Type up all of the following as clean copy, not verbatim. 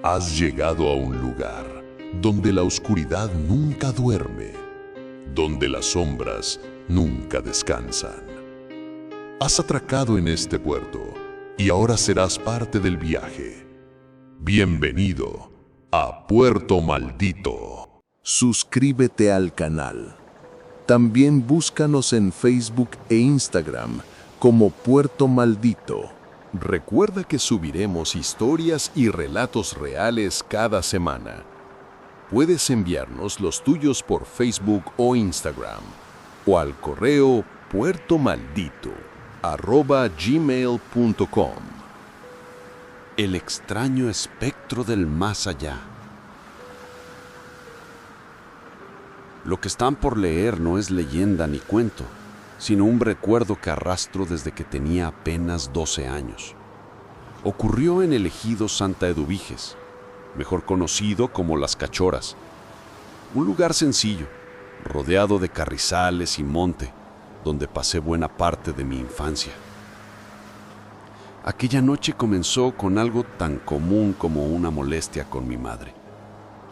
Has llegado a un lugar donde la oscuridad nunca duerme, donde las sombras nunca descansan. Has atracado en este puerto y ahora serás parte del viaje. Bienvenido a Puerto Maldito. Suscríbete al canal. También búscanos en Facebook e Instagram como Puerto Maldito. Recuerda que subiremos historias y relatos reales cada semana. Puedes enviarnos los tuyos por Facebook o Instagram o al correo puertomaldito@gmail.com. El extraño espectro del más allá. Lo que están por leer no es leyenda ni cuento, sino un recuerdo que arrastro desde que tenía apenas 12 años. Ocurrió en el ejido Santa Eduviges, mejor conocido como Las Cachoras, un lugar sencillo, rodeado de carrizales y monte, donde pasé buena parte de mi infancia. Aquella noche comenzó con algo tan común como una molestia con mi madre.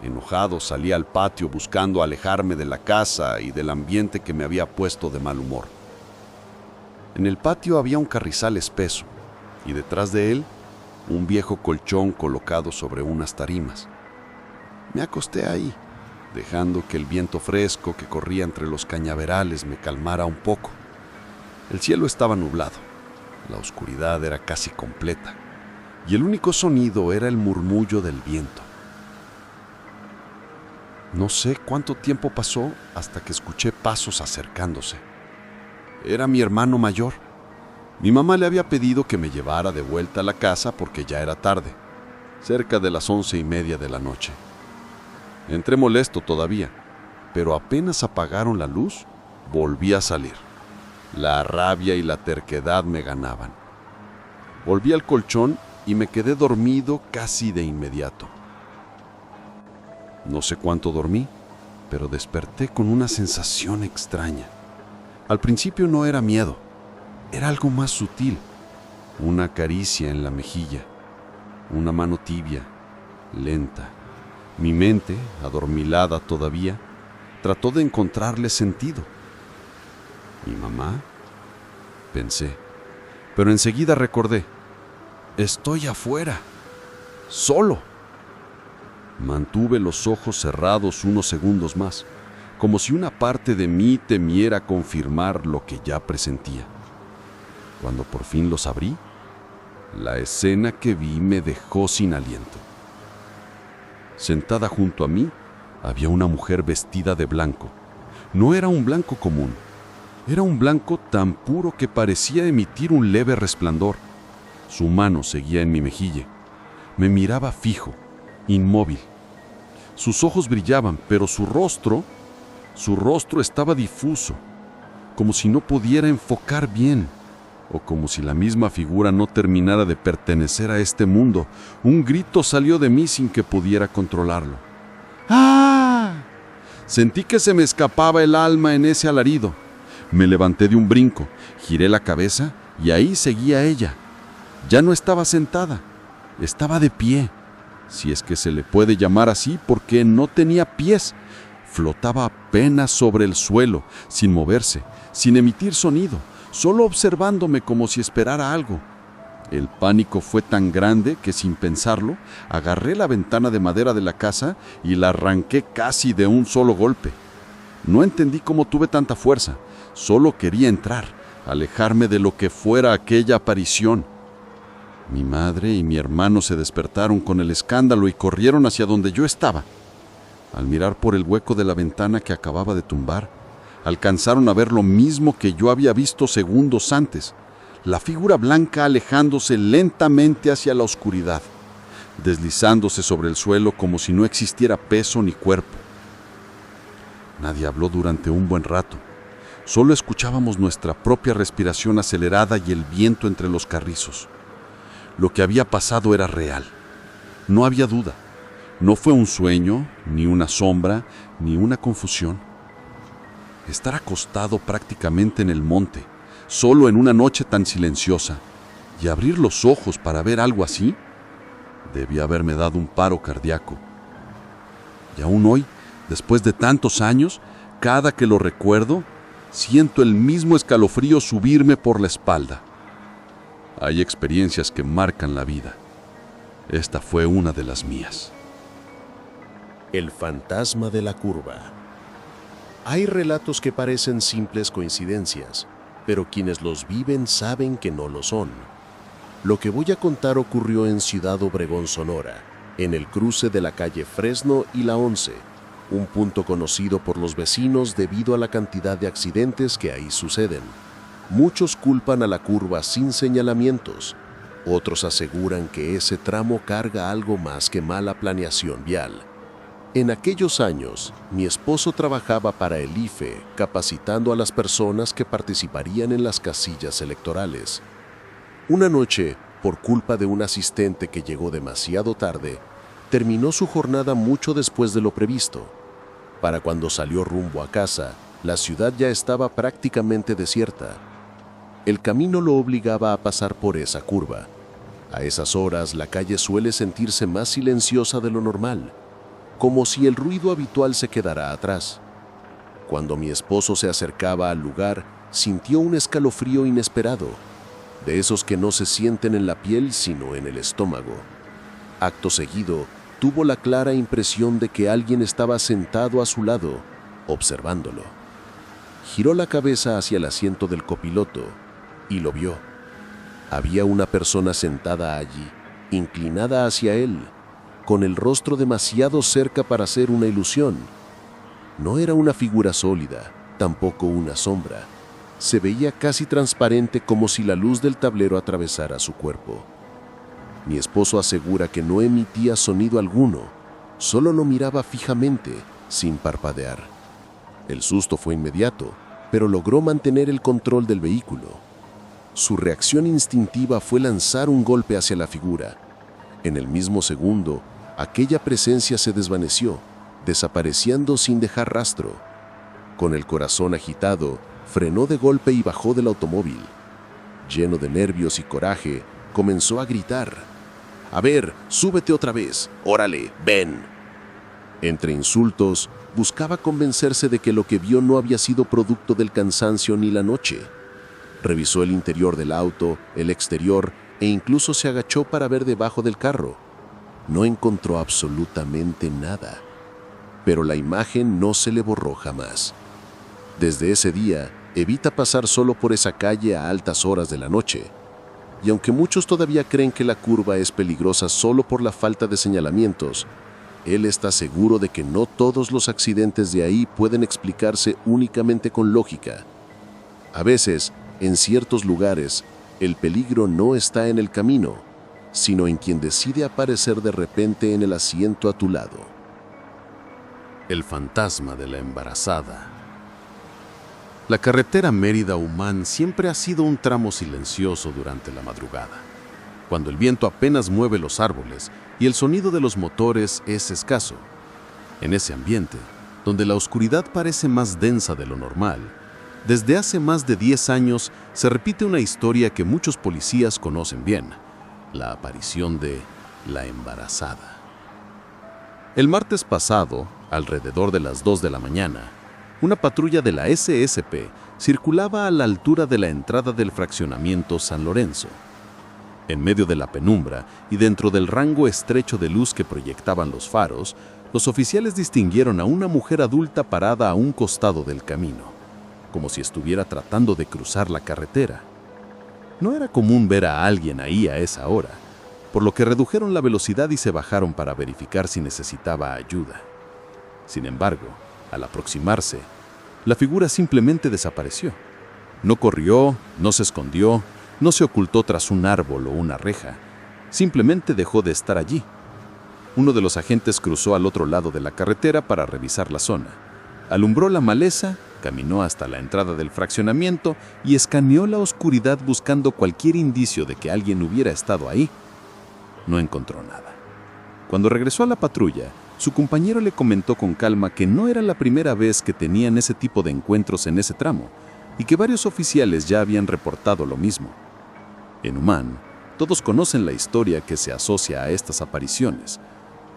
Enojado salí al patio buscando alejarme de la casa y del ambiente que me había puesto de mal humor. En el patio había un carrizal espeso y detrás de él un viejo colchón colocado sobre unas tarimas. Me acosté ahí, dejando que el viento fresco que corría entre los cañaverales me calmara un poco. El cielo estaba nublado, la oscuridad era casi completa y el único sonido era el murmullo del viento. No sé cuánto tiempo pasó hasta que escuché pasos acercándose. Era mi hermano mayor. Mi mamá le había pedido que me llevara de vuelta a la casa porque ya era tarde, cerca de las 11:30 de la noche. Entré molesto todavía, pero apenas apagaron la luz, volví a salir. La rabia y la terquedad me ganaban. Volví al colchón y me quedé dormido casi de inmediato. No sé cuánto dormí, pero desperté con una sensación extraña. Al principio no era miedo, era algo más sutil. Una caricia en la mejilla, una mano tibia, lenta. Mi mente, adormilada todavía, trató de encontrarle sentido. ¿Mi mamá? Pensé, pero enseguida recordé. Estoy afuera, solo. Mantuve los ojos cerrados unos segundos más, como si una parte de mí temiera confirmar lo que ya presentía. Cuando por fin los abrí, la escena que vi me dejó sin aliento. Sentada junto a mí, había una mujer vestida de blanco. No era un blanco común, era un blanco tan puro que parecía emitir un leve resplandor. Su mano seguía en mi mejilla. Me miraba fijo, inmóvil. Sus ojos brillaban, pero su rostro estaba difuso, como si no pudiera enfocar bien, o como si la misma figura no terminara de pertenecer a este mundo. Un grito salió de mí sin que pudiera controlarlo. ¡Ah! Sentí que se me escapaba el alma en ese alarido. Me levanté de un brinco, giré la cabeza y ahí seguía ella. Ya no estaba sentada, estaba de pie, si es que se le puede llamar así, porque no tenía pies. Flotaba apenas sobre el suelo, sin moverse, sin emitir sonido, solo observándome como si esperara algo. El pánico fue tan grande que, sin pensarlo, agarré la ventana de madera de la casa y la arranqué casi de un solo golpe. No entendí cómo tuve tanta fuerza, solo quería entrar, alejarme de lo que fuera aquella aparición. Mi madre y mi hermano se despertaron con el escándalo y corrieron hacia donde yo estaba. Al mirar por el hueco de la ventana que acababa de tumbar, alcanzaron a ver lo mismo que yo había visto segundos antes, la figura blanca alejándose lentamente hacia la oscuridad, deslizándose sobre el suelo como si no existiera peso ni cuerpo. Nadie habló durante un buen rato. Solo escuchábamos nuestra propia respiración acelerada y el viento entre los carrizos. Lo que había pasado era real. No había duda. No fue un sueño, ni una sombra, ni una confusión. Estar acostado prácticamente en el monte, solo en una noche tan silenciosa, y abrir los ojos para ver algo así, Debía haberme dado un paro cardíaco. Y aún hoy, después de tantos años, cada que lo recuerdo, siento el mismo escalofrío subirme por la espalda. Hay experiencias que marcan la vida. Esta fue una de las mías. El fantasma de la curva. Hay relatos que parecen simples coincidencias, pero quienes los viven saben que no lo son. Lo que voy a contar ocurrió en Ciudad Obregón, Sonora, en el cruce de la calle Fresno y la 11, un punto conocido por los vecinos debido a la cantidad de accidentes que ahí suceden. Muchos culpan a la curva sin señalamientos, otros aseguran que ese tramo carga algo más que mala planeación vial. En aquellos años, mi esposo trabajaba para el IFE, capacitando a las personas que participarían en las casillas electorales. Una noche, por culpa de un asistente que llegó demasiado tarde, terminó su jornada mucho después de lo previsto. Para cuando salió rumbo a casa, la ciudad ya estaba prácticamente desierta. El camino lo obligaba a pasar por esa curva. A esas horas, la calle suele sentirse más silenciosa de lo normal, como si el ruido habitual se quedara atrás. Cuando mi esposo se acercaba al lugar, sintió un escalofrío inesperado, de esos que no se sienten en la piel sino en el estómago. Acto seguido, tuvo la clara impresión de que alguien estaba sentado a su lado, observándolo. Giró la cabeza hacia el asiento del copiloto y lo vio. Había una persona sentada allí, inclinada hacia él, con el rostro demasiado cerca para ser una ilusión. No era una figura sólida, tampoco una sombra. Se veía casi transparente, como si la luz del tablero atravesara su cuerpo. Mi esposo asegura que no emitía sonido alguno, solo lo miraba fijamente, sin parpadear. El susto fue inmediato, pero logró mantener el control del vehículo. Su reacción instintiva fue lanzar un golpe hacia la figura. En el mismo segundo, aquella presencia se desvaneció, desapareciendo sin dejar rastro. Con el corazón agitado, frenó de golpe y bajó del automóvil. Lleno de nervios y coraje, comenzó a gritar: «A ver, súbete otra vez, órale, ven». Entre insultos, buscaba convencerse de que lo que vio no había sido producto del cansancio ni la noche. Revisó el interior del auto, el exterior, e incluso se agachó para ver debajo del carro. No encontró absolutamente nada, pero la imagen no se le borró jamás. Desde ese día, evita pasar solo por esa calle a altas horas de la noche. Y aunque muchos todavía creen que la curva es peligrosa solo por la falta de señalamientos, él está seguro de que no todos los accidentes de ahí pueden explicarse únicamente con lógica. A veces, en ciertos lugares, el peligro no está en el camino, sino en quien decide aparecer de repente en el asiento a tu lado. El fantasma de la embarazada. La carretera Mérida-Humán siempre ha sido un tramo silencioso durante la madrugada, cuando el viento apenas mueve los árboles y el sonido de los motores es escaso. En ese ambiente, donde la oscuridad parece más densa de lo normal, desde hace más de 10 años se repite una historia que muchos policías conocen bien: la aparición de la embarazada. El martes pasado, alrededor de las 2 de la mañana, una patrulla de la SSP circulaba a la altura de la entrada del fraccionamiento San Lorenzo. En medio de la penumbra y dentro del rango estrecho de luz que proyectaban los faros, los oficiales distinguieron a una mujer adulta parada a un costado del camino, como si estuviera tratando de cruzar la carretera. No era común ver a alguien ahí a esa hora, por lo que redujeron la velocidad y se bajaron para verificar si necesitaba ayuda. Sin embargo, al aproximarse, la figura simplemente desapareció. No corrió, no se escondió, no se ocultó tras un árbol o una reja. Simplemente dejó de estar allí. Uno de los agentes cruzó al otro lado de la carretera para revisar la zona. Alumbró la maleza, caminó hasta la entrada del fraccionamiento y escaneó la oscuridad buscando cualquier indicio de que alguien hubiera estado ahí. No encontró nada. Cuando regresó a la patrulla, su compañero le comentó con calma que no era la primera vez que tenían ese tipo de encuentros en ese tramo y que varios oficiales ya habían reportado lo mismo. En Humán, Todos conocen la historia que se asocia a estas apariciones.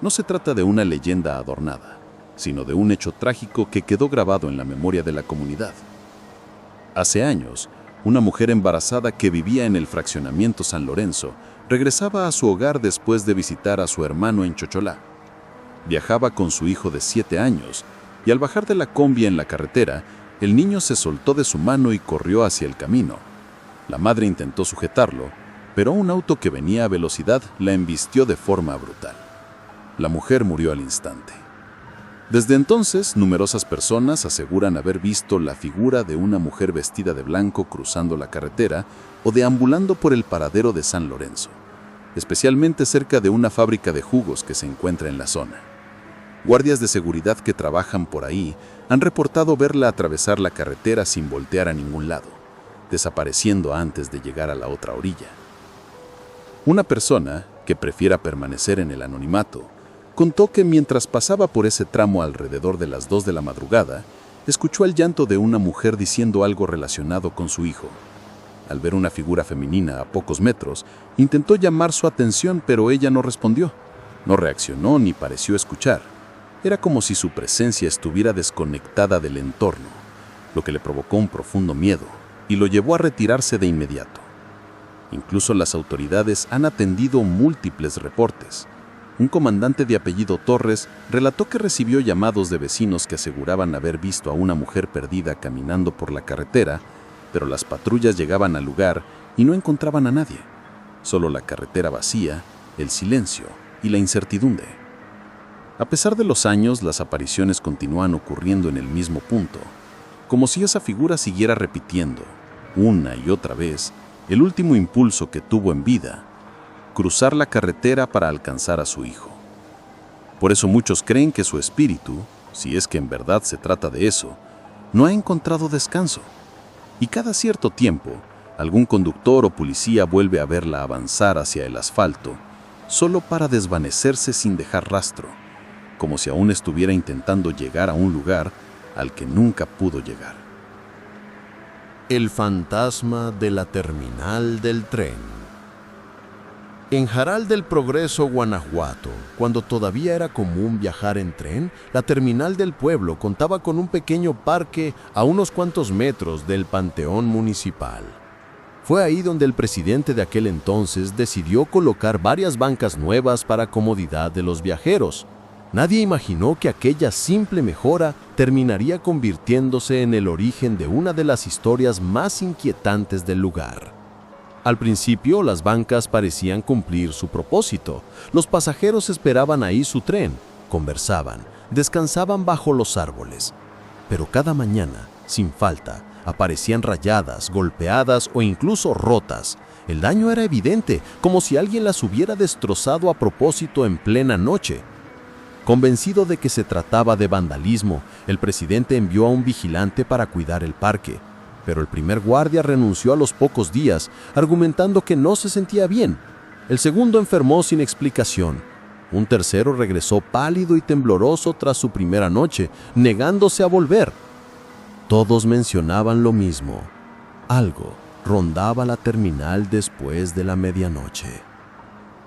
No se trata de una leyenda adornada, sino de un hecho trágico que quedó grabado en la memoria de la comunidad. Hace años, una mujer embarazada que vivía en el fraccionamiento San Lorenzo regresaba a su hogar después de visitar a su hermano en Chocholá. Viajaba con su hijo de 7 años y al bajar de la combi en la carretera, el niño se soltó de su mano y corrió hacia el camino. La madre intentó sujetarlo, pero un auto que venía a velocidad la embistió de forma brutal. La mujer murió al instante. Desde entonces, numerosas personas aseguran haber visto la figura de una mujer vestida de blanco cruzando la carretera o deambulando por el paradero de San Lorenzo, especialmente cerca de una fábrica de jugos que se encuentra en la zona. Guardias de seguridad que trabajan por ahí han reportado verla atravesar la carretera sin voltear a ningún lado, desapareciendo antes de llegar a la otra orilla. Una persona, que prefiera permanecer en el anonimato, contó que mientras pasaba por ese tramo alrededor de las 2 de la madrugada, escuchó el llanto de una mujer diciendo algo relacionado con su hijo. Al ver una figura femenina a pocos metros, intentó llamar su atención, pero ella no respondió. No reaccionó ni pareció escuchar. Era como si su presencia estuviera desconectada del entorno, lo que le provocó un profundo miedo y lo llevó a retirarse de inmediato. Incluso las autoridades han atendido múltiples reportes. Un comandante de apellido Torres relató que recibió llamados de vecinos que aseguraban haber visto a una mujer perdida caminando por la carretera, pero las patrullas llegaban al lugar y no encontraban a nadie. Solo la carretera vacía, el silencio y la incertidumbre. A pesar de los años, las apariciones continúan ocurriendo en el mismo punto, como si esa figura siguiera repitiendo, una y otra vez, el último impulso que tuvo en vida: cruzar la carretera para alcanzar a su hijo. Por eso muchos creen que su espíritu, si es que en verdad se trata de eso, no ha encontrado descanso. Y cada cierto tiempo, algún conductor o policía vuelve a verla avanzar hacia el asfalto, solo para desvanecerse sin dejar rastro, como si aún estuviera intentando llegar a un lugar al que nunca pudo llegar. El fantasma de la terminal del tren. En Jaral del Progreso, Guanajuato, cuando todavía era común viajar en tren, la terminal del pueblo contaba con un pequeño parque a unos cuantos metros del Panteón Municipal. Fue ahí donde el presidente de aquel entonces decidió colocar varias bancas nuevas para comodidad de los viajeros. Nadie imaginó que aquella simple mejora terminaría convirtiéndose en el origen de una de las historias más inquietantes del lugar. Al principio, las bancas parecían cumplir su propósito. Los pasajeros esperaban ahí su tren, conversaban, descansaban bajo los árboles. Pero cada mañana, sin falta, aparecían rayadas, golpeadas o incluso rotas. El daño era evidente, como si alguien las hubiera destrozado a propósito en plena noche. Convencido de que se trataba de vandalismo, el presidente envió a un vigilante para cuidar el parque. Pero el primer guardia renunció a los pocos días, argumentando que no se sentía bien. El segundo enfermó sin explicación. Un tercero regresó pálido y tembloroso tras su primera noche, negándose a volver. Todos mencionaban lo mismo. Algo rondaba la terminal después de la medianoche.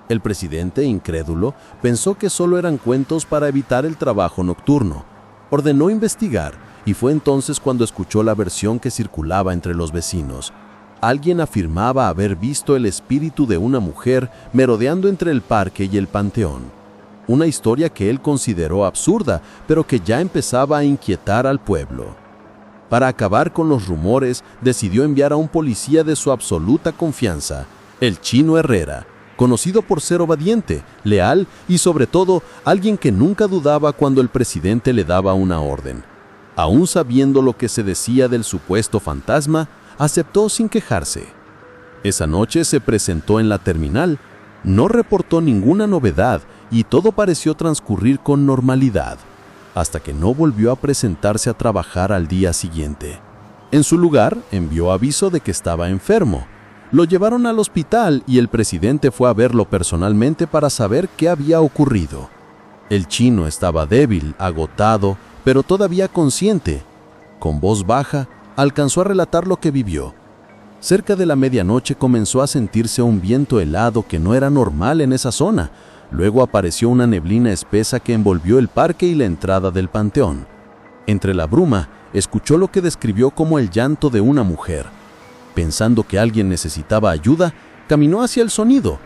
El presidente, incrédulo, pensó que solo eran cuentos para evitar el trabajo nocturno. Ordenó investigar y fue entonces cuando escuchó la versión que circulaba entre los vecinos. Alguien afirmaba haber visto el espíritu de una mujer merodeando entre el parque y el panteón. Una historia que él consideró absurda, pero que ya empezaba a inquietar al pueblo. Para acabar con los rumores, decidió enviar a un policía de su absoluta confianza, el Chino Herrera, conocido por ser obediente, leal y sobre todo alguien que nunca dudaba cuando el presidente le daba una orden. Aún sabiendo lo que se decía del supuesto fantasma, aceptó sin quejarse. Esa noche se presentó en la terminal, no reportó ninguna novedad y todo pareció transcurrir con normalidad, hasta que no volvió a presentarse a trabajar al día siguiente. En su lugar, envió aviso de que estaba enfermo. Lo llevaron al hospital y el presidente fue a verlo personalmente para saber qué había ocurrido. El chino estaba débil, agotado, pero todavía consciente. Con voz baja, alcanzó a relatar lo que vivió. Cerca de la medianoche comenzó a sentirse un viento helado que no era normal en esa zona. Luego apareció una neblina espesa que envolvió el parque y la entrada del panteón. Entre la bruma, escuchó lo que describió como el llanto de una mujer. Pensando que alguien necesitaba ayuda, caminó hacia el sonido.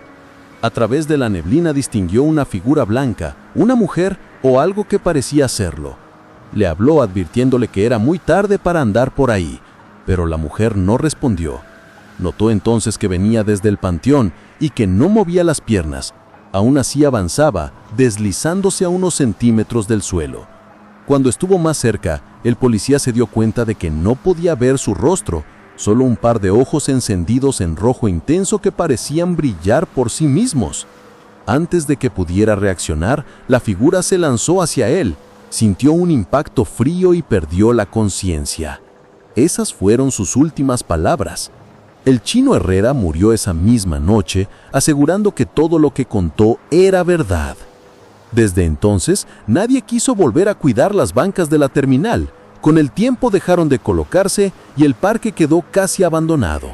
A través de la neblina distinguió una figura blanca, una mujer o algo que parecía serlo. Le habló advirtiéndole que era muy tarde para andar por ahí, pero la mujer no respondió. Notó entonces que venía desde el panteón y que no movía las piernas. Aún así avanzaba, deslizándose a unos centímetros del suelo. Cuando estuvo más cerca, el policía se dio cuenta de que no podía ver su rostro, solo un par de ojos encendidos en rojo intenso que parecían brillar por sí mismos. Antes de que pudiera reaccionar, la figura se lanzó hacia él, sintió un impacto frío y perdió la conciencia. Esas fueron sus últimas palabras. El chino Herrera murió esa misma noche, asegurando que todo lo que contó era verdad. Desde entonces, nadie quiso volver a cuidar las bancas de la terminal. Con el tiempo dejaron de colocarse y el parque quedó casi abandonado.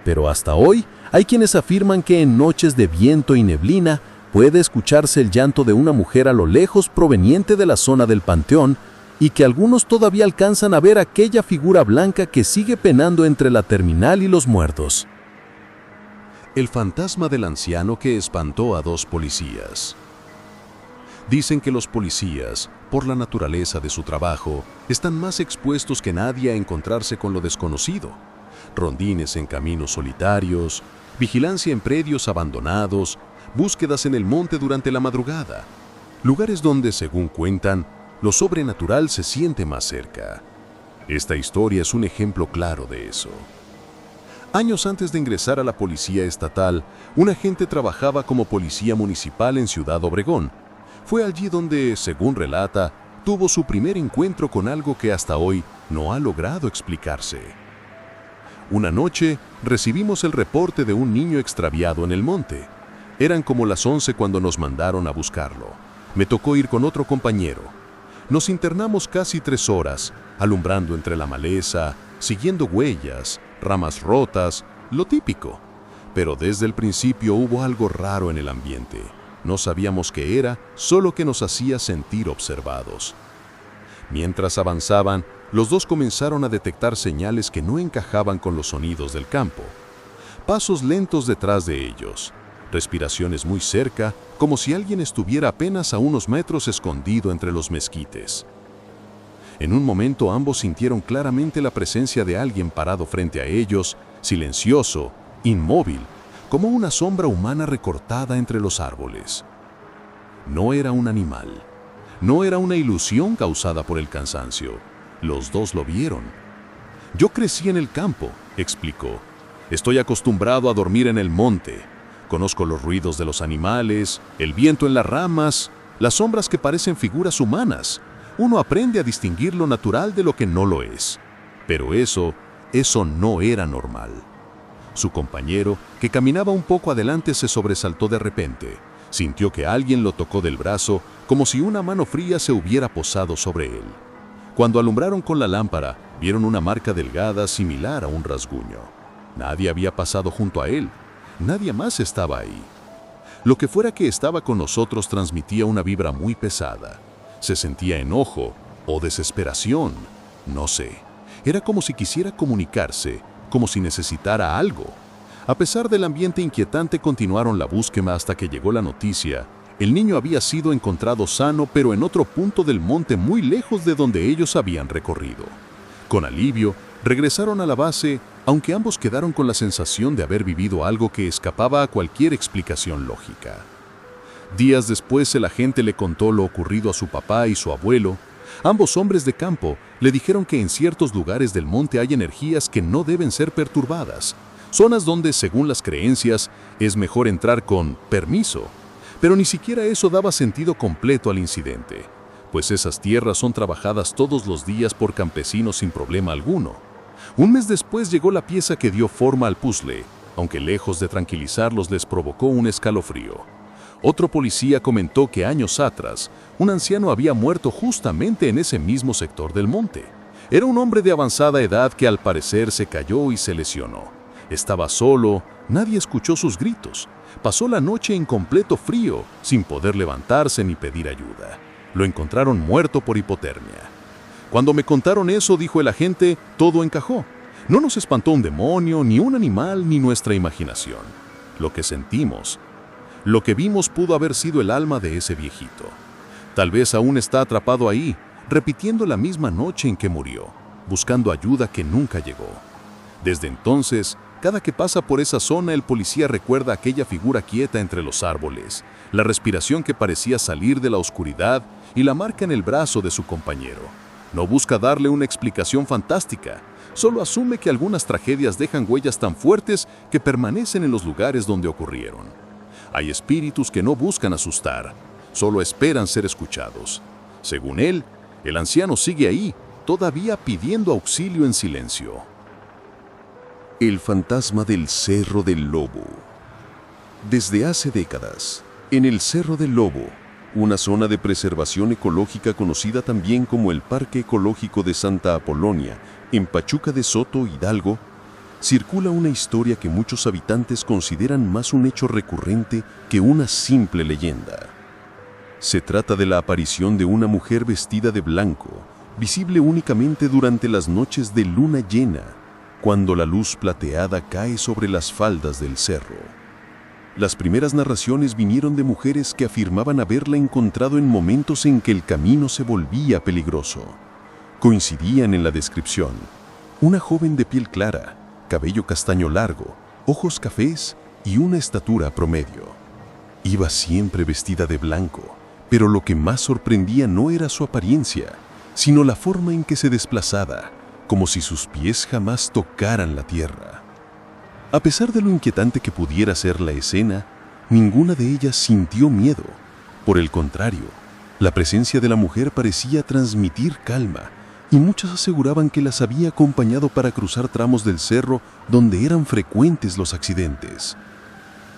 Pero hasta hoy, hay quienes afirman que en noches de viento y neblina puede escucharse el llanto de una mujer a lo lejos proveniente de la zona del panteón, y que algunos todavía alcanzan a ver aquella figura blanca que sigue penando entre la terminal y los muertos. El fantasma del anciano que espantó a 2 policías. Dicen que los policías, por la naturaleza de su trabajo, están más expuestos que nadie a encontrarse con lo desconocido. Rondines en caminos solitarios, vigilancia en predios abandonados, búsquedas en el monte durante la madrugada. Lugares donde, según cuentan, lo sobrenatural se siente más cerca. Esta historia es un ejemplo claro de eso. Años antes de ingresar a la policía estatal, un agente trabajaba como policía municipal en Ciudad Obregón. Fue allí donde, según relata, tuvo su primer encuentro con algo que hasta hoy no ha logrado explicarse. Una noche, recibimos el reporte de un niño extraviado en el monte. Eran como las 11 cuando nos mandaron a buscarlo. Me tocó ir con otro compañero. Nos internamos casi 3 horas, alumbrando entre la maleza, siguiendo huellas, ramas rotas, lo típico. Pero desde el principio hubo algo raro en el ambiente. No sabíamos qué era, solo que nos hacía sentir observados. Mientras avanzaban, los 2 comenzaron a detectar señales que no encajaban con los sonidos del campo. Pasos lentos detrás de ellos, respiraciones muy cerca, como si alguien estuviera apenas a unos metros escondido entre los mezquites. En un momento ambos sintieron claramente la presencia de alguien parado frente a ellos, silencioso, inmóvil, como una sombra humana recortada entre los árboles. No era un animal. No era una ilusión causada por el cansancio. Los 2 lo vieron. Yo crecí en el campo, explicó. Estoy acostumbrado a dormir en el monte. Conozco los ruidos de los animales, el viento en las ramas, las sombras que parecen figuras humanas. Uno aprende a distinguir lo natural de lo que no lo es. Pero eso no era normal. Su compañero, que caminaba un poco adelante, se sobresaltó de repente. Sintió que alguien lo tocó del brazo, como si una mano fría se hubiera posado sobre él. Cuando alumbraron con la lámpara, vieron una marca delgada similar a un rasguño. Nadie había pasado junto a él. Nadie más estaba ahí. Lo que fuera que estaba con nosotros transmitía una vibra muy pesada. Se sentía enojo o desesperación, no sé. Era como si quisiera comunicarse, como si necesitara algo. A pesar del ambiente inquietante, continuaron la búsqueda hasta que llegó la noticia. El niño había sido encontrado sano, pero en otro punto del monte muy lejos de donde ellos habían recorrido. Con alivio, regresaron a la base, aunque ambos quedaron con la sensación de haber vivido algo que escapaba a cualquier explicación lógica. Días después, el agente le contó lo ocurrido a su papá y su abuelo. Ambos hombres de campo le dijeron que en ciertos lugares del monte hay energías que no deben ser perturbadas, zonas donde, según las creencias, es mejor entrar con permiso. Pero ni siquiera eso daba sentido completo al incidente, pues esas tierras son trabajadas todos los días por campesinos sin problema alguno. Un mes después llegó la pieza que dio forma al puzzle, aunque lejos de tranquilizarlos les provocó un escalofrío. Otro policía comentó que años atrás, un anciano había muerto justamente en ese mismo sector del monte. Era un hombre de avanzada edad que al parecer se cayó y se lesionó. Estaba solo, nadie escuchó sus gritos. Pasó la noche en completo frío, sin poder levantarse ni pedir ayuda. Lo encontraron muerto por hipotermia. Cuando me contaron eso, dijo el agente, todo encajó. No nos espantó un demonio, ni un animal, ni nuestra imaginación. Lo que sentimos, lo que vimos pudo haber sido el alma de ese viejito. Tal vez aún está atrapado ahí, repitiendo la misma noche en que murió, buscando ayuda que nunca llegó. Desde entonces, cada que pasa por esa zona, el policía recuerda aquella figura quieta entre los árboles, la respiración que parecía salir de la oscuridad y la marca en el brazo de su compañero. No busca darle una explicación fantástica, solo asume que algunas tragedias dejan huellas tan fuertes que permanecen en los lugares donde ocurrieron. Hay espíritus que no buscan asustar, solo esperan ser escuchados. Según él, el anciano sigue ahí, todavía pidiendo auxilio en silencio. El fantasma del Cerro del Lobo. Desde hace décadas, en el Cerro del Lobo, una zona de preservación ecológica conocida también como el Parque Ecológico de Santa Apolonia, en Pachuca de Soto, Hidalgo, circula una historia que muchos habitantes consideran más un hecho recurrente que una simple leyenda. Se trata de la aparición de una mujer vestida de blanco, visible únicamente durante las noches de luna llena, cuando la luz plateada cae sobre las faldas del cerro. Las primeras narraciones vinieron de mujeres que afirmaban haberla encontrado en momentos en que el camino se volvía peligroso. Coincidían en la descripción: una joven de piel clara, cabello castaño largo, ojos cafés y una estatura promedio. Iba siempre vestida de blanco, pero lo que más sorprendía no era su apariencia, sino la forma en que se desplazaba, como si sus pies jamás tocaran la tierra. A pesar de lo inquietante que pudiera ser la escena, ninguna de ellas sintió miedo. Por el contrario, la presencia de la mujer parecía transmitir calma, y muchas aseguraban que las había acompañado para cruzar tramos del cerro donde eran frecuentes los accidentes.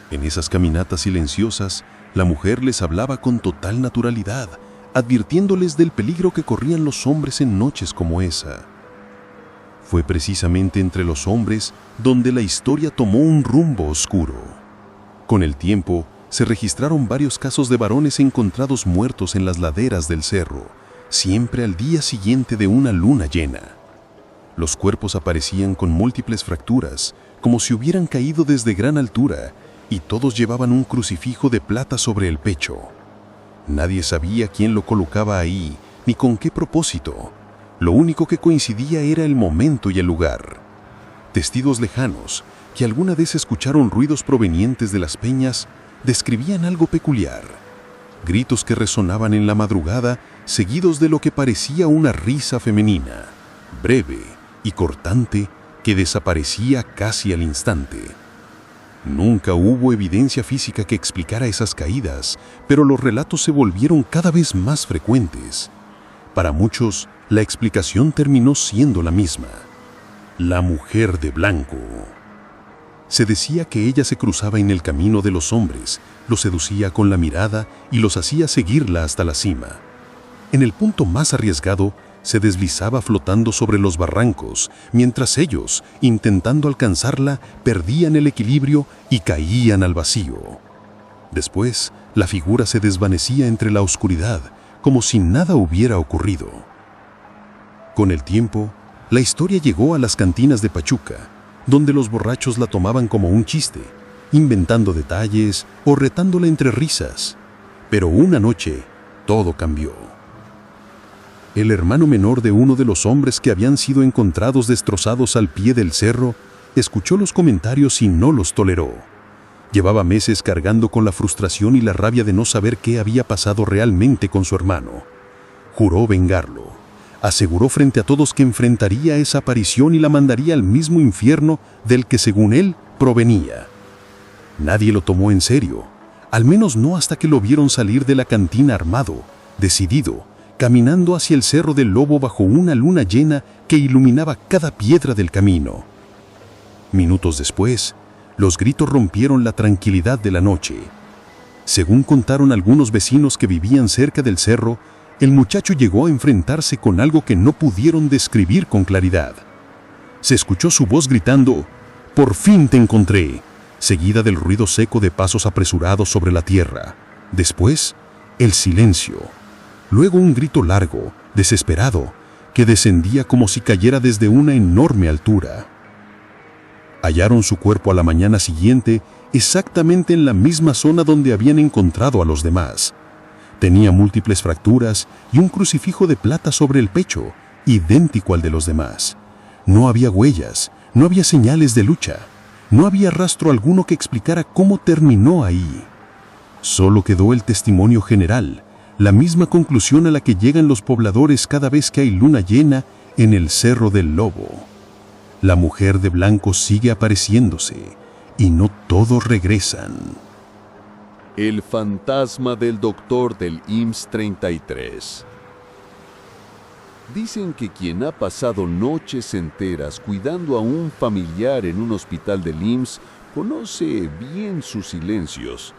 En esas caminatas silenciosas, la mujer les hablaba con total naturalidad, advirtiéndoles del peligro que corrían los hombres en noches como esa. Fue precisamente entre los hombres donde la historia tomó un rumbo oscuro. Con el tiempo, se registraron varios casos de varones encontrados muertos en las laderas del cerro, siempre al día siguiente de una luna llena. Los cuerpos aparecían con múltiples fracturas, como si hubieran caído desde gran altura, y todos llevaban un crucifijo de plata sobre el pecho. Nadie sabía quién lo colocaba ahí, ni con qué propósito. Lo único que coincidía era el momento y el lugar. Testigos lejanos, que alguna vez escucharon ruidos provenientes de las peñas, describían algo peculiar. Gritos que resonaban en la madrugada, seguidos de lo que parecía una risa femenina, breve y cortante, que desaparecía casi al instante. Nunca hubo evidencia física que explicara esas caídas, pero los relatos se volvieron cada vez más frecuentes. Para muchos, la explicación terminó siendo la misma: la mujer de blanco. Se decía que ella se cruzaba en el camino de los hombres, los seducía con la mirada y los hacía seguirla hasta la cima. En el punto más arriesgado, se deslizaba flotando sobre los barrancos, mientras ellos, intentando alcanzarla, perdían el equilibrio y caían al vacío. Después, la figura se desvanecía entre la oscuridad, como si nada hubiera ocurrido. Con el tiempo, la historia llegó a las cantinas de Pachuca, donde los borrachos la tomaban como un chiste, inventando detalles o retándola entre risas. Pero una noche, todo cambió. El hermano menor de uno de los hombres que habían sido encontrados destrozados al pie del cerro, escuchó los comentarios y no los toleró. Llevaba meses cargando con la frustración y la rabia de no saber qué había pasado realmente con su hermano. Juró vengarlo. Aseguró frente a todos que enfrentaría esa aparición y la mandaría al mismo infierno del que, según él, provenía. Nadie lo tomó en serio, al menos no hasta que lo vieron salir de la cantina armado, decidido, caminando hacia el Cerro del Lobo bajo una luna llena que iluminaba cada piedra del camino. Minutos después, los gritos rompieron la tranquilidad de la noche. Según contaron algunos vecinos que vivían cerca del cerro, el muchacho llegó a enfrentarse con algo que no pudieron describir con claridad. Se escuchó su voz gritando: Por fin te encontré, seguida del ruido seco de pasos apresurados sobre la tierra. Después, el silencio. Luego un grito largo, desesperado, que descendía como si cayera desde una enorme altura. Hallaron su cuerpo a la mañana siguiente exactamente en la misma zona donde habían encontrado a los demás. Tenía múltiples fracturas y un crucifijo de plata sobre el pecho, idéntico al de los demás. No había huellas, no había señales de lucha, no había rastro alguno que explicara cómo terminó ahí. Solo quedó el testimonio general, la misma conclusión a la que llegan los pobladores cada vez que hay luna llena en el Cerro del Lobo. La mujer de blanco sigue apareciéndose y no todos regresan. El fantasma del doctor del IMSS 33. Dicen que quien ha pasado noches enteras cuidando a un familiar en un hospital del IMSS conoce bien sus silencios.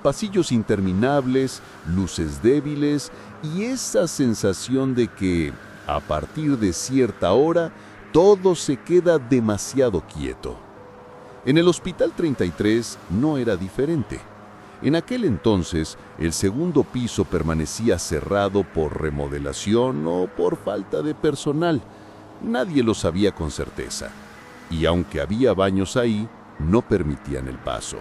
Pasillos interminables, luces débiles y esa sensación de que, a partir de cierta hora, todo se queda demasiado quieto. En el Hospital 33 no era diferente. En aquel entonces, el segundo piso permanecía cerrado por remodelación o por falta de personal. Nadie lo sabía con certeza. Y aunque había baños ahí, no permitían el paso.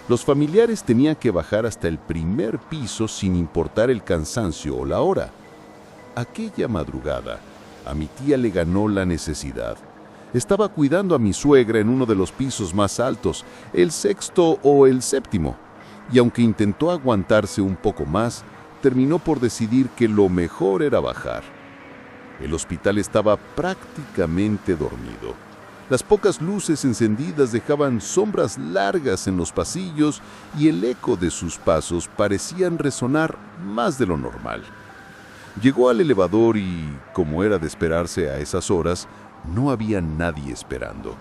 Los familiares tenían que bajar hasta el primer piso sin importar el cansancio o la hora. Aquella madrugada, a mi tía le ganó la necesidad. Estaba cuidando a mi suegra en uno de los pisos más altos, el sexto o el séptimo, y aunque intentó aguantarse un poco más, terminó por decidir que lo mejor era bajar. El hospital estaba prácticamente dormido. Las pocas luces encendidas dejaban sombras largas en los pasillos y el eco de sus pasos parecían resonar más de lo normal. Llegó al elevador y, como era de esperarse a esas horas, no había nadie esperando.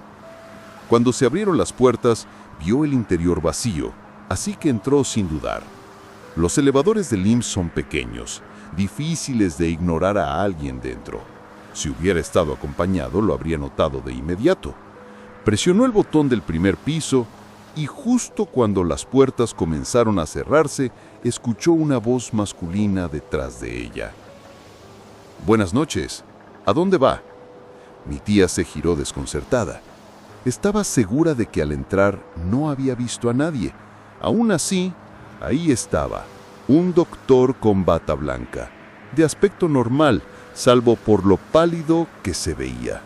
Cuando se abrieron las puertas, vio el interior vacío, así que entró sin dudar. Los elevadores del IMSS son pequeños, difíciles de ignorar a alguien dentro. Si hubiera estado acompañado, lo habría notado de inmediato. Presionó el botón del primer piso y justo cuando las puertas comenzaron a cerrarse, escuchó una voz masculina detrás de ella. «Buenas noches. ¿A dónde va?» Mi tía se giró desconcertada. Estaba segura de que al entrar no había visto a nadie. Aún así, ahí estaba, un doctor con bata blanca, de aspecto normal, salvo por lo pálido que se veía.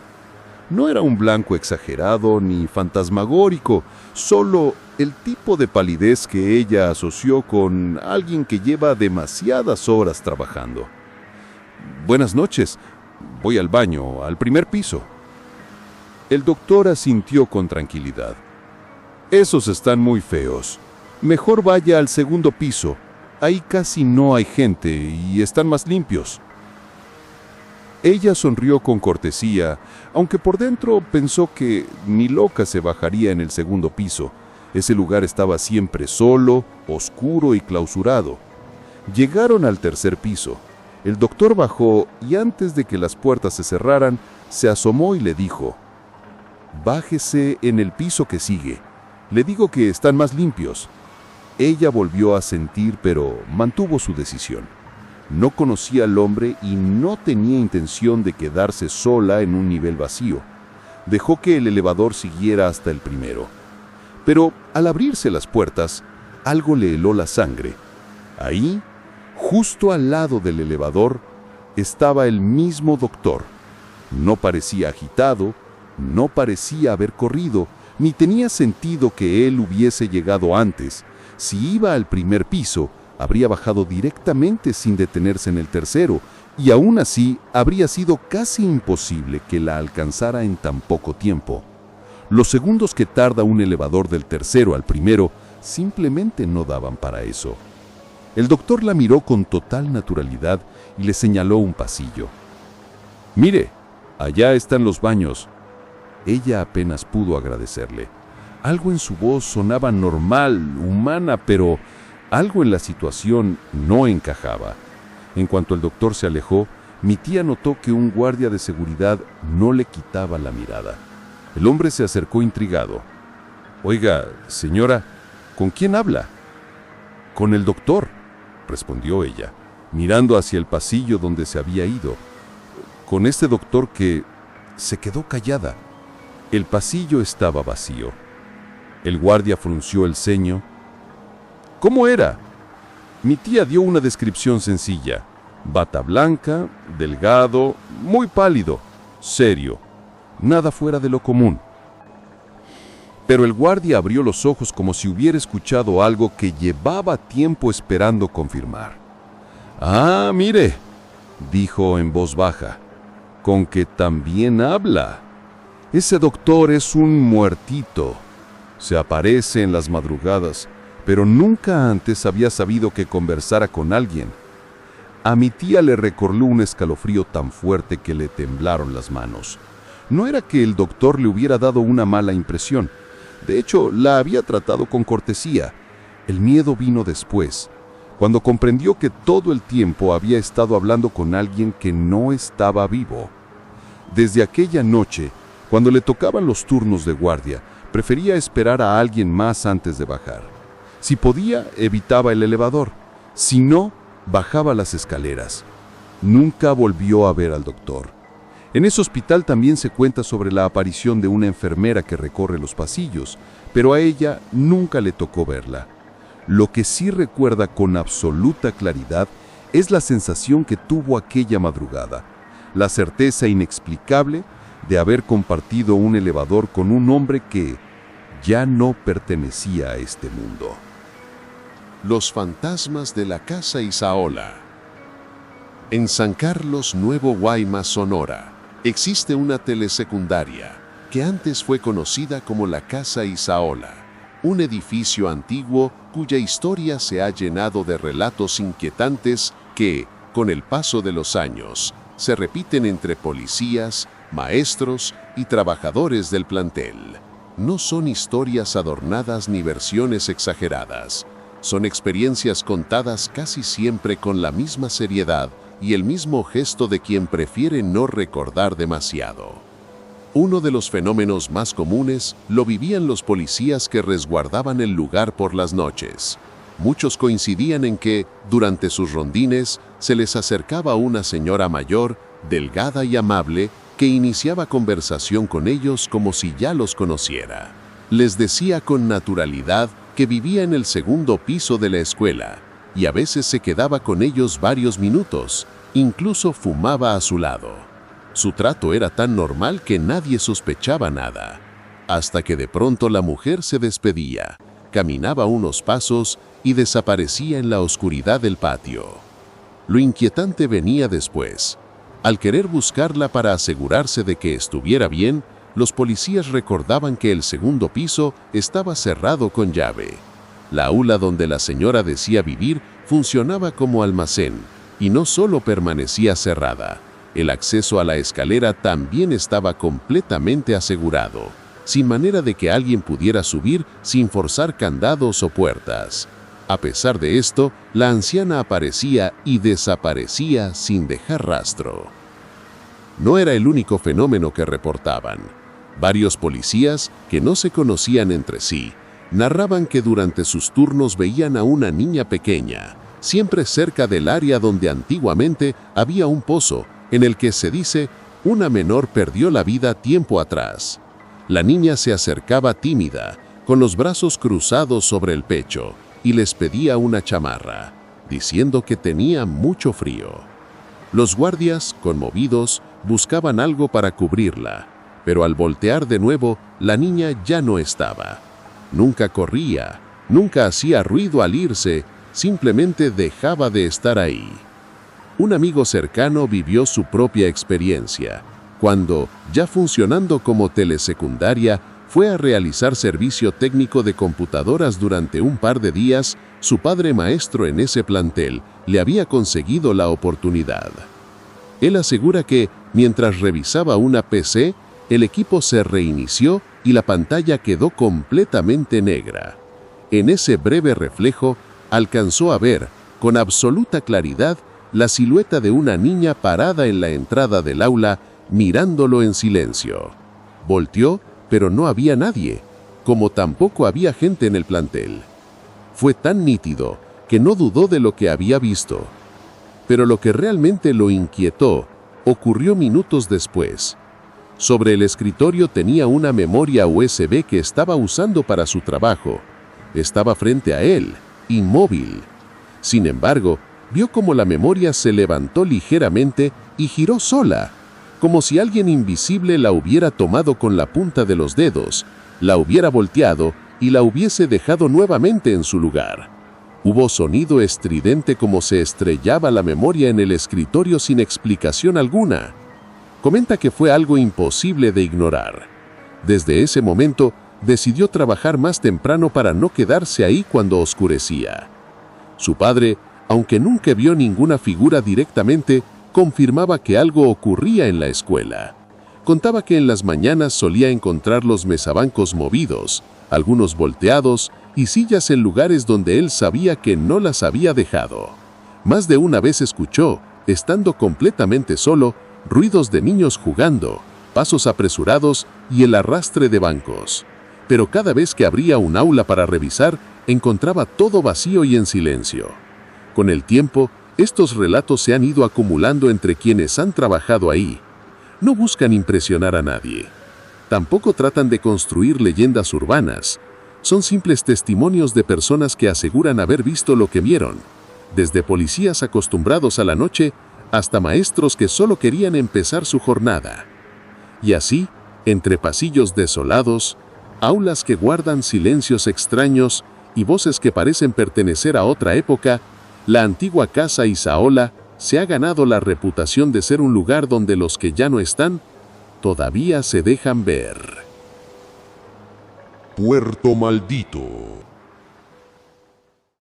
No era un blanco exagerado ni fantasmagórico, solo el tipo de palidez que ella asoció con alguien que lleva demasiadas horas trabajando. «Buenas noches. Voy al baño, al primer piso». El doctor asintió con tranquilidad. «Esos están muy feos. Mejor vaya al segundo piso. Ahí casi no hay gente y están más limpios». Ella sonrió con cortesía, aunque por dentro pensó que ni loca se bajaría en el segundo piso. Ese lugar estaba siempre solo, oscuro y clausurado. Llegaron al tercer piso. El doctor bajó y antes de que las puertas se cerraran, se asomó y le dijo: «Bájese en el piso que sigue. Le digo que están más limpios». Ella volvió a sentir, pero mantuvo su decisión. No conocía al hombre y no tenía intención de quedarse sola en un nivel vacío. Dejó que el elevador siguiera hasta el primero. Pero al abrirse las puertas, algo le heló la sangre. Ahí, justo al lado del elevador, estaba el mismo doctor. No parecía agitado, no parecía haber corrido, ni tenía sentido que él hubiese llegado antes. Si iba al primer piso, habría bajado directamente sin detenerse en el tercero, y aún así habría sido casi imposible que la alcanzara en tan poco tiempo. Los segundos que tarda un elevador del tercero al primero simplemente no daban para eso. El doctor la miró con total naturalidad y le señaló un pasillo. «Mire, allá están los baños». Ella apenas pudo agradecerle. Algo en su voz sonaba normal, humana, pero algo en la situación no encajaba. En cuanto el doctor se alejó, mi tía notó que un guardia de seguridad no le quitaba la mirada. El hombre se acercó intrigado. «Oiga, señora, ¿con quién habla?» «Con el doctor», respondió ella, mirando hacia el pasillo donde se había ido. «Con este doctor que...» Se quedó callada. El pasillo estaba vacío. El guardia frunció el ceño. «¿Cómo era?» Mi tía dio una descripción sencilla. Bata blanca, delgado, muy pálido, serio. Nada fuera de lo común. Pero el guardia abrió los ojos como si hubiera escuchado algo que llevaba tiempo esperando confirmar. «Ah, mire», dijo en voz baja, «con que también habla. Ese doctor es un muertito. Se aparece en las madrugadas, pero nunca antes había sabido que conversara con alguien». A mi tía le recorrió un escalofrío tan fuerte que le temblaron las manos. No era que el doctor le hubiera dado una mala impresión. De hecho, la había tratado con cortesía. El miedo vino después, cuando comprendió que todo el tiempo había estado hablando con alguien que no estaba vivo. Desde aquella noche, cuando le tocaban los turnos de guardia, prefería esperar a alguien más antes de bajar. Si podía, evitaba el elevador. Si no, bajaba las escaleras. Nunca volvió a ver al doctor. En ese hospital también se cuenta sobre la aparición de una enfermera que recorre los pasillos, pero a ella nunca le tocó verla. Lo que sí recuerda con absoluta claridad es la sensación que tuvo aquella madrugada, la certeza inexplicable de haber compartido un elevador con un hombre que ya no pertenecía a este mundo. Los fantasmas de la Casa Isaola. En San Carlos, Nuevo Guaymas, Sonora, existe una telesecundaria que antes fue conocida como la Casa Isaola, un edificio antiguo cuya historia se ha llenado de relatos inquietantes que, con el paso de los años, se repiten entre policías, maestros y trabajadores del plantel. No son historias adornadas ni versiones exageradas. Son experiencias contadas casi siempre con la misma seriedad y el mismo gesto de quien prefiere no recordar demasiado. Uno de los fenómenos más comunes lo vivían los policías que resguardaban el lugar por las noches. Muchos coincidían en que, durante sus rondines, se les acercaba una señora mayor, delgada y amable, que iniciaba conversación con ellos como si ya los conociera. Les decía con naturalidad que vivía en el segundo piso de la escuela, y a veces se quedaba con ellos varios minutos, incluso fumaba a su lado. Su trato era tan normal que nadie sospechaba nada, hasta que de pronto la mujer se despedía, caminaba unos pasos y desaparecía en la oscuridad del patio. Lo inquietante venía después. Al querer buscarla para asegurarse de que estuviera bien, los policías recordaban que el segundo piso estaba cerrado con llave. La aula donde la señora decía vivir funcionaba como almacén, y no solo permanecía cerrada, el acceso a la escalera también estaba completamente asegurado, sin manera de que alguien pudiera subir sin forzar candados o puertas. A pesar de esto, la anciana aparecía y desaparecía sin dejar rastro. No era el único fenómeno que reportaban. Varios policías, que no se conocían entre sí, narraban que durante sus turnos veían a una niña pequeña, siempre cerca del área donde antiguamente había un pozo, en el que se dice, una menor perdió la vida tiempo atrás. La niña se acercaba tímida, con los brazos cruzados sobre el pecho, y les pedía una chamarra, diciendo que tenía mucho frío. Los guardias, conmovidos, buscaban algo para cubrirla, pero al voltear de nuevo, la niña ya no estaba. Nunca corría, nunca hacía ruido al irse, simplemente dejaba de estar ahí. Un amigo cercano vivió su propia experiencia, cuando, ya funcionando como telesecundaria, fue a realizar servicio técnico de computadoras durante un par de días. Su padre maestro en ese plantel le había conseguido la oportunidad. Él asegura que, mientras revisaba una PC, el equipo se reinició y la pantalla quedó completamente negra. En ese breve reflejo, alcanzó a ver, con absoluta claridad, la silueta de una niña parada en la entrada del aula, mirándolo en silencio. Volteó pero no había nadie, como tampoco había gente en el plantel. Fue tan nítido que no dudó de lo que había visto. Pero lo que realmente lo inquietó ocurrió minutos después. Sobre el escritorio tenía una memoria USB que estaba usando para su trabajo. Estaba frente a él, inmóvil. Sin embargo, vio como la memoria se levantó ligeramente y giró sola, como si alguien invisible la hubiera tomado con la punta de los dedos, la hubiera volteado y la hubiese dejado nuevamente en su lugar. Hubo sonido estridente como se estrellaba la memoria en el escritorio sin explicación alguna. Comenta que fue algo imposible de ignorar. Desde ese momento, decidió trabajar más temprano para no quedarse ahí cuando oscurecía. Su padre, aunque nunca vio ninguna figura directamente, confirmaba que algo ocurría en la escuela. Contaba que en las mañanas solía encontrar los mesabancos movidos, algunos volteados y sillas en lugares donde él sabía que no las había dejado. Más de una vez escuchó, estando completamente solo, ruidos de niños jugando, pasos apresurados y el arrastre de bancos. Pero cada vez que abría un aula para revisar, encontraba todo vacío y en silencio. Con el tiempo, estos relatos se han ido acumulando entre quienes han trabajado ahí. No buscan impresionar a nadie. Tampoco tratan de construir leyendas urbanas. Son simples testimonios de personas que aseguran haber visto lo que vieron, desde policías acostumbrados a la noche hasta maestros que solo querían empezar su jornada. Y así, entre pasillos desolados, aulas que guardan silencios extraños y voces que parecen pertenecer a otra época, la antigua casa Isaola se ha ganado la reputación de ser un lugar donde los que ya no están todavía se dejan ver. Puerto Maldito.